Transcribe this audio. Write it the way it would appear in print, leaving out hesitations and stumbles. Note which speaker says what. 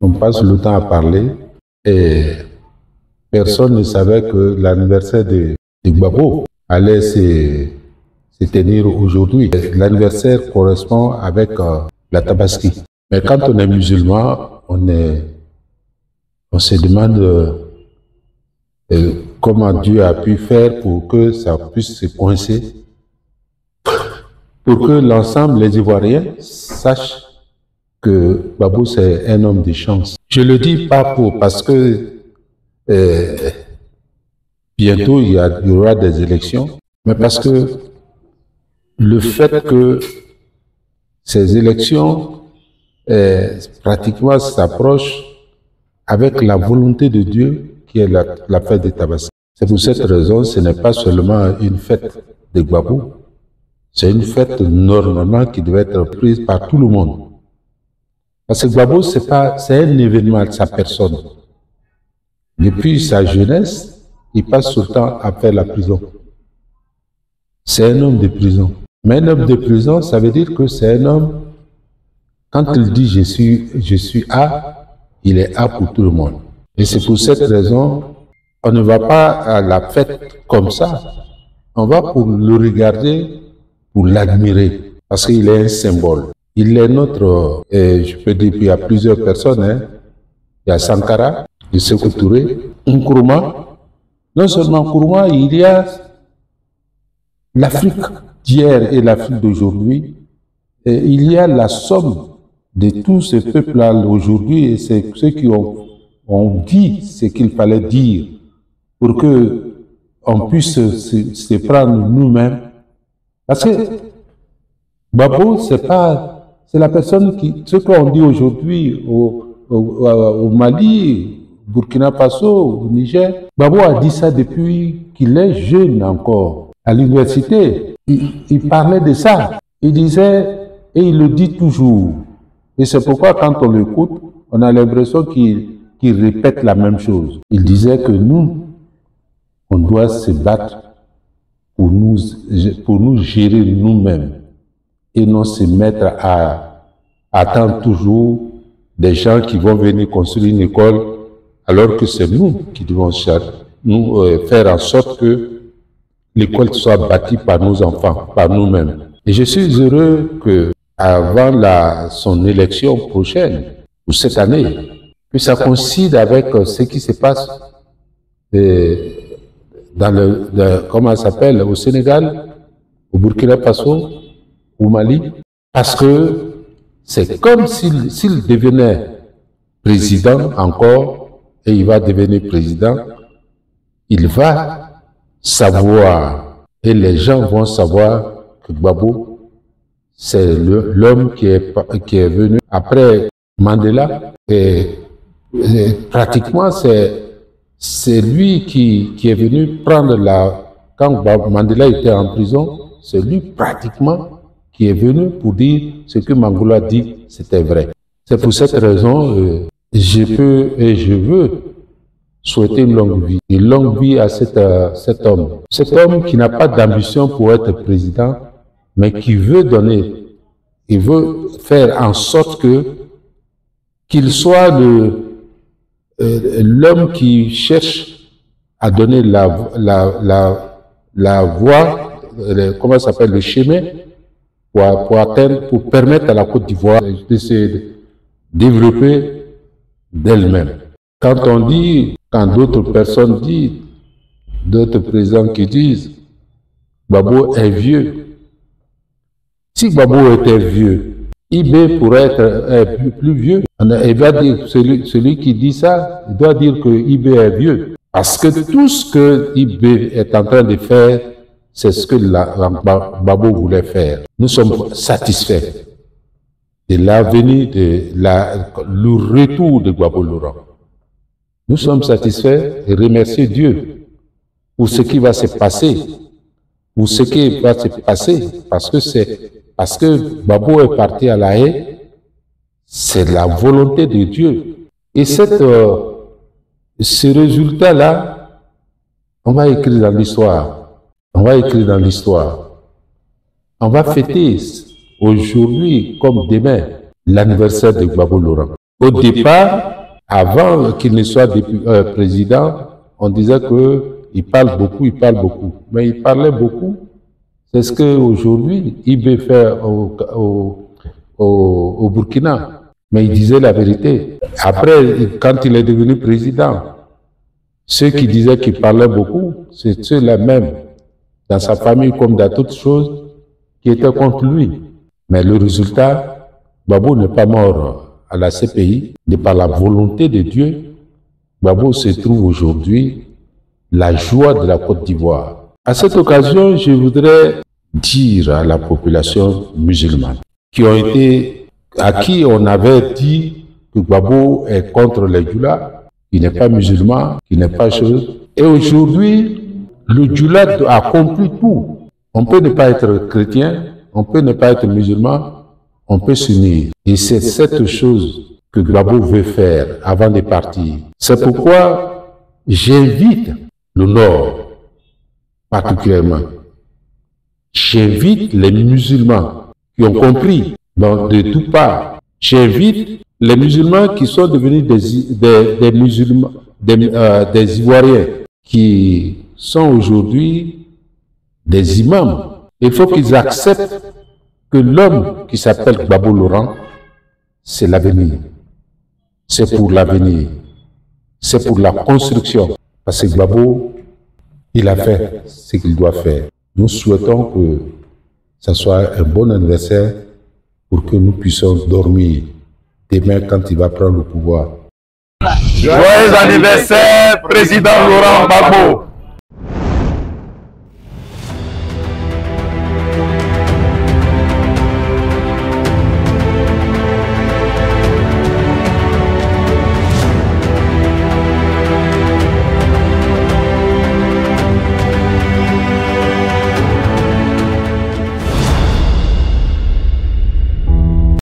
Speaker 1: On passe le temps à parler et personne ne savait que l'anniversaire de Gbagbo allait se tenir aujourd'hui. L'anniversaire correspond avec la Tabaski. Mais quand on est musulman, on se demande comment Dieu a pu faire pour que ça puisse se coincer, pour que l'ensemble, les Ivoiriens, sachent que Gbagbo c'est un homme de chance. Je le dis pas parce que bientôt il y aura des élections, mais parce que le fait que ces élections pratiquement s'approchent avec la volonté de Dieu qui est la fête de Tabaski. C'est pour cette raison, ce n'est pas seulement une fête de Gbagbo, c'est une fête normalement qui devait être prise par tout le monde. Parce que Gbagbo, c'est un événement de sa personne. Depuis sa jeunesse, il passe tout le temps à faire la prison. C'est un homme de prison. Mais un homme de prison, ça veut dire que c'est un homme, quand il dit je suis A, il est A pour tout le monde. Et c'est pour cette raison, on ne va pas à la fête comme ça. On va pour le regarder, pour l'admirer, parce qu'il est un symbole. Il est notre, je peux dire qu'il y a plusieurs personnes, hein. Il y a Sankara, Sékou Touré, Nkrumah. Non seulement Nkrumah, il y a l'Afrique d'hier et l'Afrique d'aujourd'hui. Il y a la somme de tous ces peuples-là aujourd'hui et c'est ceux qui ont dit ce qu'il fallait dire pour que on puisse se prendre nous-mêmes. Parce que Gbagbo, c'est la personne qui, ce qu'on dit aujourd'hui au Mali, Burkina Faso, au Niger, Gbagbo a dit ça depuis qu'il est jeune encore. À l'université, il parlait de ça. Il disait, et il le dit toujours. Et c'est pourquoi quand on l'écoute, on a l'impression qu'il répète la même chose. Il disait que nous, on doit se battre pour nous gérer nous-mêmes et non se mettre à attendre toujours des gens qui vont venir construire une école alors que c'est nous qui devons faire en sorte que l'école soit bâtie par nos enfants, par nous-mêmes. Et je suis heureux que avant son élection prochaine, ou cette année, que ça coïncide avec ce qui se passe dans comment ça s'appelle, au Sénégal, au Burkina Faso, au Mali, parce que c'est comme s'il devenait président encore, et il va devenir président, il va savoir, et les gens vont savoir que Gbagbo, c'est l'homme qui est venu après Mandela, et pratiquement c'est lui qui est venu prendre quand Mandela était en prison, c'est lui pratiquement qui est venu pour dire ce que Mangolo a dit, c'était vrai. C'est pour cette raison, je peux et je veux souhaiter une longue vie à cet homme. Cet homme qui n'a pas d'ambition pour être président, mais qui veut donner, il veut faire en sorte qu'il soit l'homme qui cherche à donner la voie, comment ça s'appelle, le chemin pour permettre à la Côte d'Ivoire de se développer d'elle-même. Quand d'autres personnes disent, d'autres présidents qui disent, Gbagbo est vieux. Si Gbagbo était vieux, IB pourrait être plus vieux. Il va dire, celui qui dit ça, il doit dire que IB est vieux. Parce que tout ce que IB est en train de faire, c'est ce que Gbagbo voulait faire. Nous sommes satisfaits de l'avenir, le retour de Gbagbo Laurent. Nous sommes satisfaits et remercier Dieu pour ce qui va se passer. Parce que Gbagbo est parti à La Haye, c'est la volonté de Dieu. Et ce résultat-là, on va écrire dans l'histoire. On va écrire dans l'histoire. On va fêter aujourd'hui comme demain l'anniversaire de Gbagbo Laurent. Au départ, avant qu'il ne soit président, on disait qu'il parle beaucoup, mais il parlait beaucoup. C'est ce qu'aujourd'hui, IB fait au Burkina. Mais il disait la vérité. Après, quand il est devenu président, ceux qui disaient qu'il parlait beaucoup, c'est ceux-là même, dans sa famille comme dans toutes choses, qui étaient contre lui. Mais le résultat, Gbagbo n'est pas mort à la CPI, de par la volonté de Dieu. Gbagbo se trouve aujourd'hui la joie de la Côte d'Ivoire. À cette occasion, je voudrais dire à la population musulmane à qui on avait dit que Gbagbo est contre les Djoula, qui n'est pas musulman, qui n'est pas chose. Et aujourd'hui, le Djoula a accompli tout. On peut ne pas être chrétien, on peut ne pas être musulman, on peut s'unir. Et c'est cette chose que Gbagbo veut faire avant de partir. C'est pourquoi j'invite le Nord, particulièrement. J'invite les musulmans qui ont compris de toutes parts. J'invite les musulmans qui sont devenus des musulmans, des Ivoiriens, qui sont aujourd'hui des imams. Il faut qu'ils acceptent que l'homme qui s'appelle Gbagbo Laurent, c'est l'avenir. C'est pour l'avenir. C'est pour la construction. Parce que Gbagbo, il a fait ce qu'il doit faire. Nous souhaitons que ce soit un bon anniversaire pour que nous puissions dormir demain quand il va prendre le pouvoir.
Speaker 2: Joyeux anniversaire, président Laurent Gbagbo.